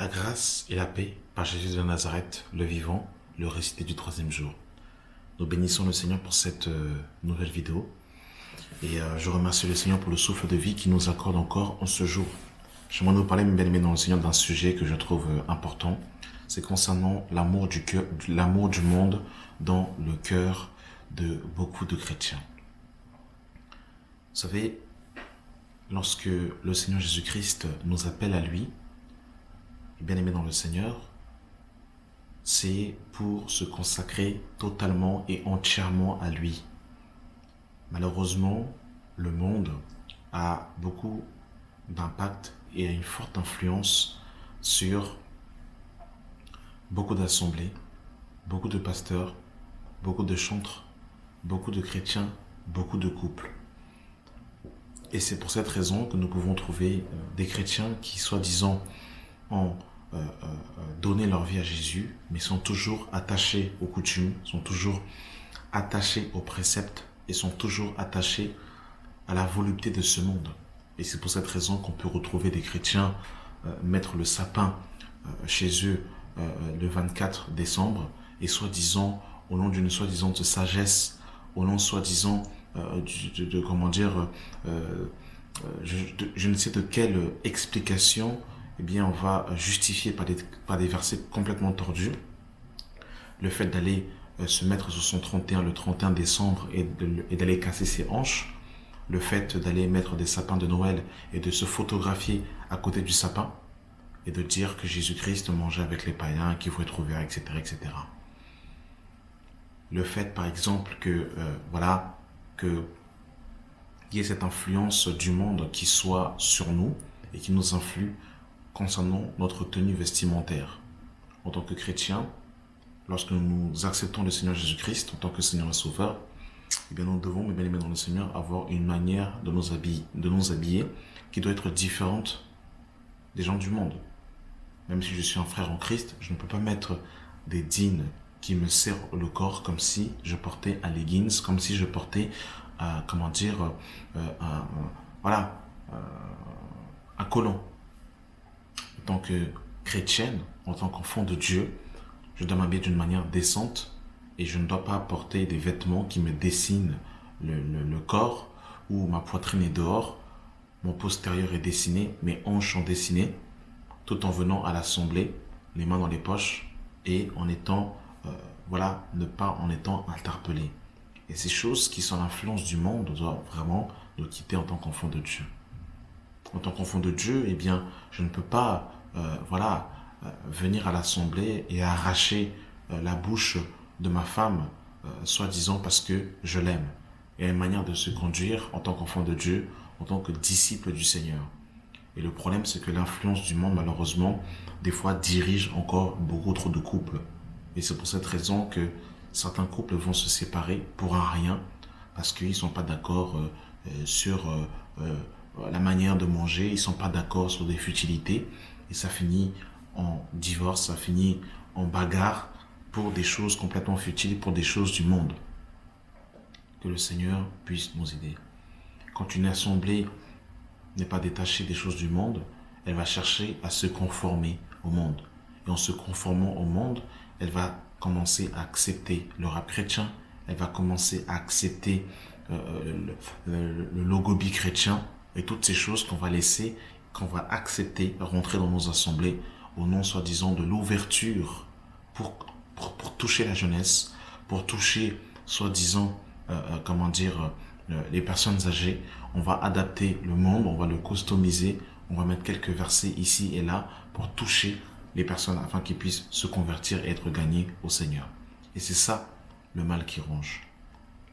La grâce et la paix par Jésus de Nazareth, le vivant, le récité du troisième jour. Nous bénissons le Seigneur pour cette nouvelle vidéo. Et je remercie le Seigneur pour le souffle de vie qu'il nous accorde encore en ce jour. J'aimerais nous parler, mes bien-aimés dans le Seigneur, d'un sujet que je trouve important. C'est concernant l'amour du cœur, l'amour du monde dans le cœur de beaucoup de chrétiens. Vous savez, lorsque le Seigneur Jésus-Christ nous appelle à lui, bien-aimés dans le Seigneur, c'est pour se consacrer totalement et entièrement à lui. Malheureusement, le monde a beaucoup d'impact et a une forte influence sur beaucoup d'assemblées, beaucoup de pasteurs, beaucoup de chantres, beaucoup de chrétiens, beaucoup de couples. Et c'est pour cette raison que nous pouvons trouver des chrétiens qui, soi-disant, ont donné leur vie à Jésus, mais sont toujours attachés aux coutumes, sont toujours attachés aux préceptes et sont toujours attachés à la volupté de ce monde. Et c'est pour cette raison qu'on peut retrouver des chrétiens mettre le sapin chez eux le 24 décembre et soi-disant, au nom d'une soi-disant sagesse, au nom soi-disant je ne sais de quelle explication, eh bien, on va justifier par des versets complètement tordus le fait d'aller se mettre sur son 31 le 31 décembre et d'aller casser ses hanches, le fait d'aller mettre des sapins de Noël et de se photographier à côté du sapin et de dire que Jésus-Christ mangeait avec les païens, qu'il faut être ouvert, etc., etc. Le fait, par exemple, que il y ait cette influence du monde qui soit sur nous et qui nous influe concernant notre tenue vestimentaire. En tant que chrétien, lorsque nous acceptons le Seigneur Jésus-Christ en tant que Seigneur et Sauveur, eh bien nous devons, mes bien-aimés dans le Seigneur, avoir une manière de nous habiller qui doit être différente des gens du monde. Même si je suis un frère en Christ, je ne peux pas mettre des jeans qui me serrent le corps comme si je portais un leggings, comme si je portais, un collant. En tant que chrétienne, en tant qu'enfant de Dieu, je dois m'habiller d'une manière décente et je ne dois pas porter des vêtements qui me dessinent le corps, où ma poitrine est dehors, mon postérieur est dessiné, mes hanches sont dessinées, tout en venant à l'assemblée, les mains dans les poches et en étant, ne pas en étant interpellé. Et ces choses qui sont l'influence du monde doivent vraiment nous quitter en tant qu'enfant de Dieu. En tant qu'enfant de Dieu, eh bien, je ne peux pas venir à l'assemblée et arracher la bouche de ma femme, soi-disant parce que je l'aime. Il y a une manière de se conduire en tant qu'enfant de Dieu, en tant que disciple du Seigneur. Et le problème, c'est que l'influence du monde, malheureusement, des fois dirige encore beaucoup trop de couples. Et c'est pour cette raison que certains couples vont se séparer pour un rien, parce qu'ils ne sont pas d'accord sur la manière de manger, ils ne sont pas d'accord sur des futilités, et ça finit en divorce, ça finit en bagarre pour des choses complètement futiles, pour des choses du monde. Que le Seigneur puisse nous aider. Quand une assemblée n'est pas détachée des choses du monde, elle va chercher à se conformer au monde. Et en se conformant au monde, elle va commencer à accepter le rap chrétien, elle va commencer à accepter le logo bi-chrétien et toutes ces choses qu'on va laisser, qu'on va accepter rentrer dans nos assemblées au nom soi-disant de l'ouverture pour toucher la jeunesse, pour toucher soi-disant les personnes âgées. On va adapter le monde, on va le customiser, on va mettre quelques versets ici et là pour toucher les personnes afin qu'ils puissent se convertir et être gagnés au Seigneur. Et c'est ça le mal qui ronge.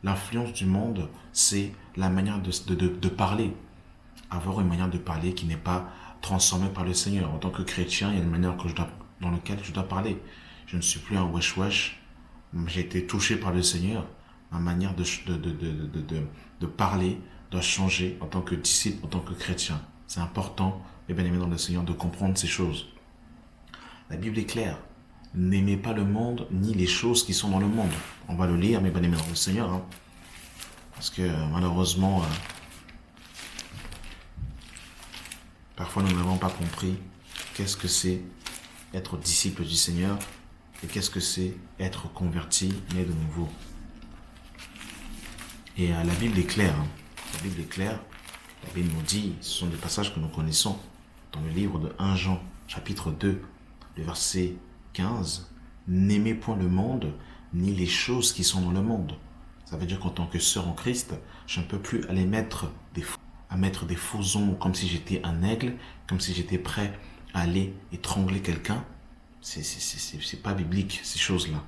L'influence du monde, c'est la manière de parler. Avoir une manière de parler qui n'est pas transformée par le Seigneur. En tant que chrétien, il y a une manière dans laquelle je dois parler. Je ne suis plus un wesh-wesh. J'ai été touché par le Seigneur. Ma manière de parler doit changer en tant que disciple, en tant que chrétien. C'est important, mes bien-aimés dans le Seigneur, de comprendre ces choses. La Bible est claire. N'aimez pas le monde, ni les choses qui sont dans le monde. On va le lire, mes bien-aimés dans le Seigneur. Hein. Parce que malheureusement, parfois nous n'avons pas compris qu'est-ce que c'est être disciple du Seigneur et qu'est-ce que c'est être converti, né de nouveau. Et la Bible est claire. La Bible est claire. La Bible nous dit, ce sont des passages que nous connaissons dans le livre de 1 Jean, chapitre 2, le verset 15. N'aimez point le monde, ni les choses qui sont dans le monde. Ça veut dire qu'en tant que sœur en Christ, je ne peux plus aller mettre des faux ongles comme si j'étais un aigle, comme si j'étais prêt à aller étrangler quelqu'un. C'est pas biblique, ces choses-là.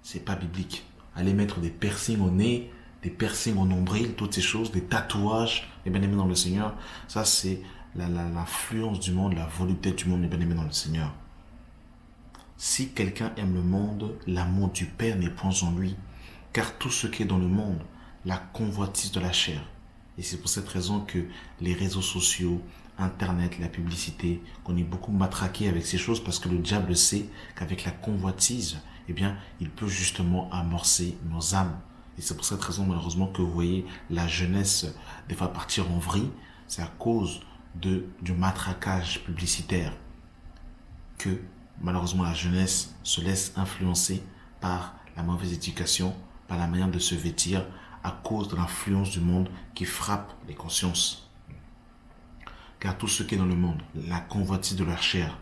C'est pas biblique. Aller mettre des piercings au nez, des piercings au nombril, toutes ces choses, des tatouages, les bien-aimés dans le Seigneur, ça c'est l'influence du monde, la volupté du monde, les bien-aimés dans le Seigneur. Si quelqu'un aime le monde, l'amour du Père n'est point en lui. Car tout ce qui est dans le monde, la convoitise de la chair. Et c'est pour cette raison que les réseaux sociaux, Internet, la publicité, qu'on est beaucoup matraqué avec ces choses parce que le diable sait qu'avec la convoitise, eh bien, il peut justement amorcer nos âmes. Et c'est pour cette raison, malheureusement, que vous voyez la jeunesse des fois partir en vrille. C'est à cause du matraquage publicitaire que, malheureusement, la jeunesse se laisse influencer par la mauvaise éducation, par la manière de se vêtir, à cause de l'influence du monde qui frappe les consciences. Car tout ce qui est dans le monde, la convoitise de leur chair,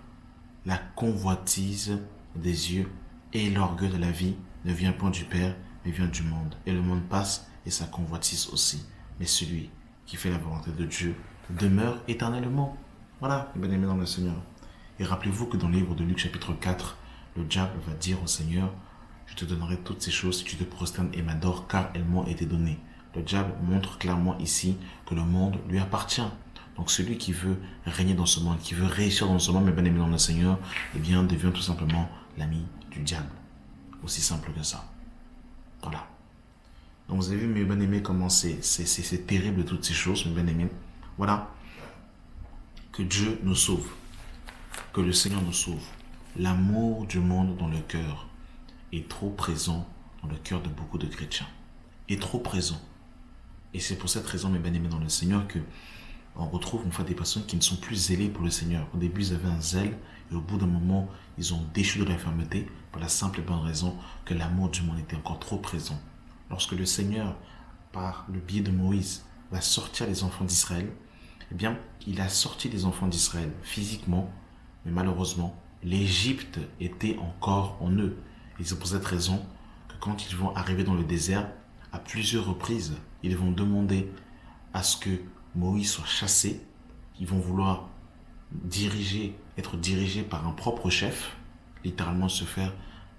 la convoitise des yeux et l'orgueil de la vie ne vient point du Père, mais vient du monde. Et le monde passe et sa convoitise aussi. Mais celui qui fait la volonté de Dieu demeure éternellement. Voilà, bien-aimés dans le Seigneur. Et rappelez-vous que dans le livre de Luc chapitre 4, le diable va dire au Seigneur, je te donnerai toutes ces choses si tu te prosternes et m'adores, car elles m'ont été données. Le diable montre clairement ici que le monde lui appartient. Donc celui qui veut régner dans ce monde, qui veut réussir dans ce monde, mais bien aimé dans le Seigneur, eh bien devient tout simplement l'ami du diable. Aussi simple que ça. Voilà. Donc vous avez vu, mes bien-aimés, comment c'est terrible toutes ces choses, mes bien-aimés. Voilà. Que Dieu nous sauve. Que le Seigneur nous sauve. L'amour du monde dans le cœur est trop présent dans le cœur de beaucoup de chrétiens. Est trop présent. Et c'est pour cette raison, mes bien-aimés dans le Seigneur, que on retrouve en fait des personnes qui ne sont plus zélées pour le Seigneur. Au début, ils avaient un zèle et au bout d'un moment, ils ont déchu de la fermeté pour la simple et bonne raison que l'amour du monde était encore trop présent. Lorsque le Seigneur, par le biais de Moïse, va sortir les enfants d'Israël, eh bien, il a sorti les enfants d'Israël physiquement, mais malheureusement, l'Égypte était encore en eux. Et c'est pour cette raison que quand ils vont arriver dans le désert, à plusieurs reprises, ils vont demander à ce que Moïse soit chassé. Ils vont vouloir être dirigés par un propre chef, littéralement se faire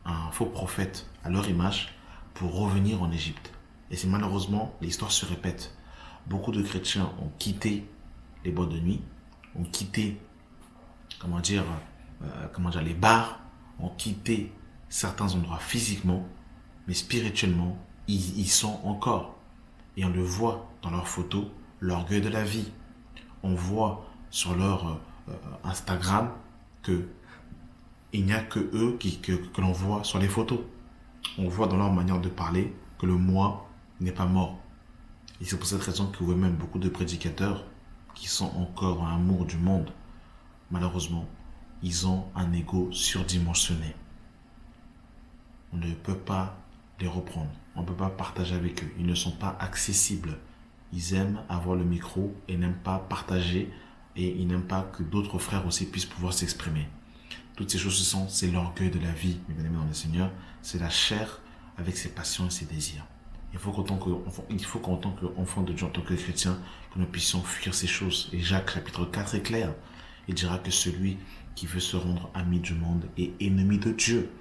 un faux prophète à leur image pour revenir en Égypte. Et c'est malheureusement, l'histoire se répète. Beaucoup de chrétiens ont quitté les boîtes de nuit, ont quitté, les bars, ont quitté certains endroits physiquement, mais spirituellement, ils y sont encore. Et on le voit dans leurs photos, l'orgueil de la vie. On voit sur leur Instagram que il n'y a que eux que l'on voit sur les photos. On voit dans leur manière de parler que le moi n'est pas mort. Et c'est pour cette raison que vous voyez même beaucoup de prédicateurs qui sont encore dans l'amour du monde. Malheureusement, ils ont un ego surdimensionné. On ne peut pas les reprendre. On ne peut pas partager avec eux. Ils ne sont pas accessibles. Ils aiment avoir le micro et n'aiment pas partager et ils n'aiment pas que d'autres frères aussi puissent pouvoir s'exprimer. Toutes ces choses, c'est l'orgueil de la vie, mes bien-aimés dans le Seigneur. C'est la chair avec ses passions et ses désirs. Il faut qu'en tant qu'enfant de Dieu, en tant que chrétien, que nous puissions fuir ces choses. Et Jacques, chapitre 4, est clair. Il dira que celui qui veut se rendre ami du monde est ennemi de Dieu.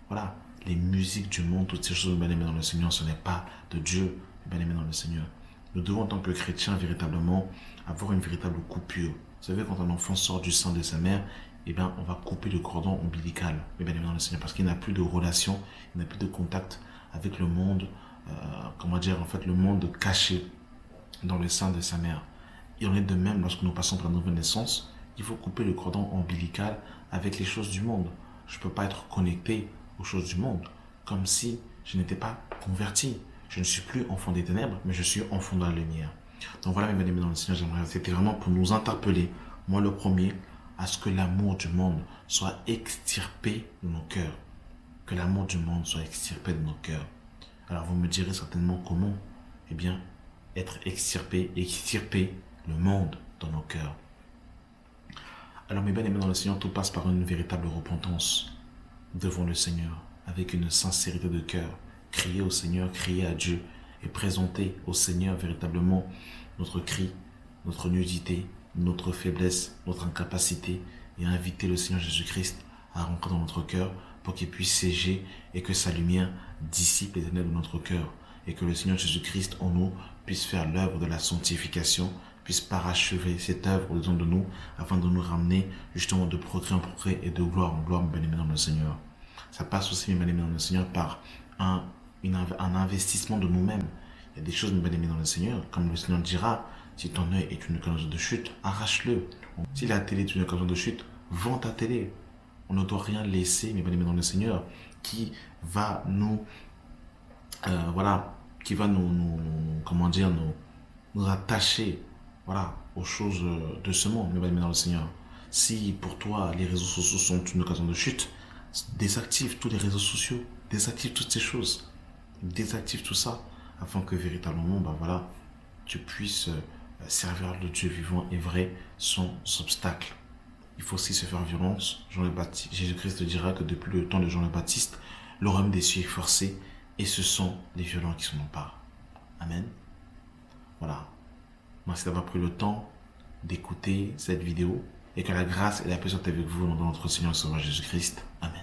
Voilà. Les musiques du monde, toutes ces choses, mes bien-aimés dans le Seigneur, ce n'est pas de Dieu, mes bien-aimés dans le Seigneur. Nous devons, en tant que chrétiens, véritablement avoir une véritable coupure. Vous savez, quand un enfant sort du sein de sa mère, eh bien, on va couper le cordon ombilical, mes bien-aimés dans le Seigneur, parce qu'il n'a plus de relation, il n'a plus de contact avec le monde, le monde caché dans le sein de sa mère. Il en est de même lorsque nous passons par la nouvelle naissance, il faut couper le cordon ombilical avec les choses du monde. Je ne peux pas être connecté aux choses du monde, comme si je n'étais pas converti. Je ne suis plus enfant des ténèbres, mais je suis enfant de la lumière. Donc voilà, mes bien-aimés dans le Seigneur, c'était vraiment pour nous interpeller, moi le premier, à ce que l'amour du monde soit extirpé de nos cœurs. Que l'amour du monde soit extirpé de nos cœurs. Alors vous me direz certainement comment? Eh bien, être extirpé le monde dans nos cœurs. Alors mes bien-aimés dans le Seigneur, tout passe par une véritable repentance devant le Seigneur, avec une sincérité de cœur. Crier au Seigneur, crier à Dieu et présenter au Seigneur véritablement notre cri, notre nudité, notre faiblesse, notre incapacité et inviter le Seigneur Jésus-Christ à rentrer dans notre cœur pour qu'il puisse siéger et que sa lumière dissipe les ténèbres de notre cœur et que le Seigneur Jésus-Christ en nous puisse faire l'œuvre de la sanctification, puisse parachever cette œuvre au-dedans de nous afin de nous ramener justement de progrès en progrès et de gloire en gloire, mes bien-aimés dans le Seigneur. Ça passe aussi, mes bien-aimés dans le Seigneur, par un investissement de nous-mêmes. Il y a des choses, mes bien-aimés dans le Seigneur, comme le Seigneur dira, si ton œil est une occasion de chute, arrache-le. Si la télé est une occasion de chute, vends ta télé. On ne doit rien laisser, mes bien-aimés dans le Seigneur, qui va nous, nous attacher, aux choses de ce monde, mes bien-aimés dans le Seigneur. Si pour toi les réseaux sociaux sont une occasion de chute, désactive tous les réseaux sociaux, désactive toutes ces choses, désactive tout ça, afin que véritablement, tu puisses servir le Dieu vivant et vrai sans obstacle. Il faut aussi se faire violence. Jésus-Christ dira que depuis le temps de Jean le Baptiste, le royaume des cieux est forcé et ce sont les violents qui s'en emparent. Amen. Voilà. Merci d'avoir pris le temps d'écouter cette vidéo et que la grâce et la paix soient avec vous dans notre Seigneur et Sauveur Jésus-Christ. Amen.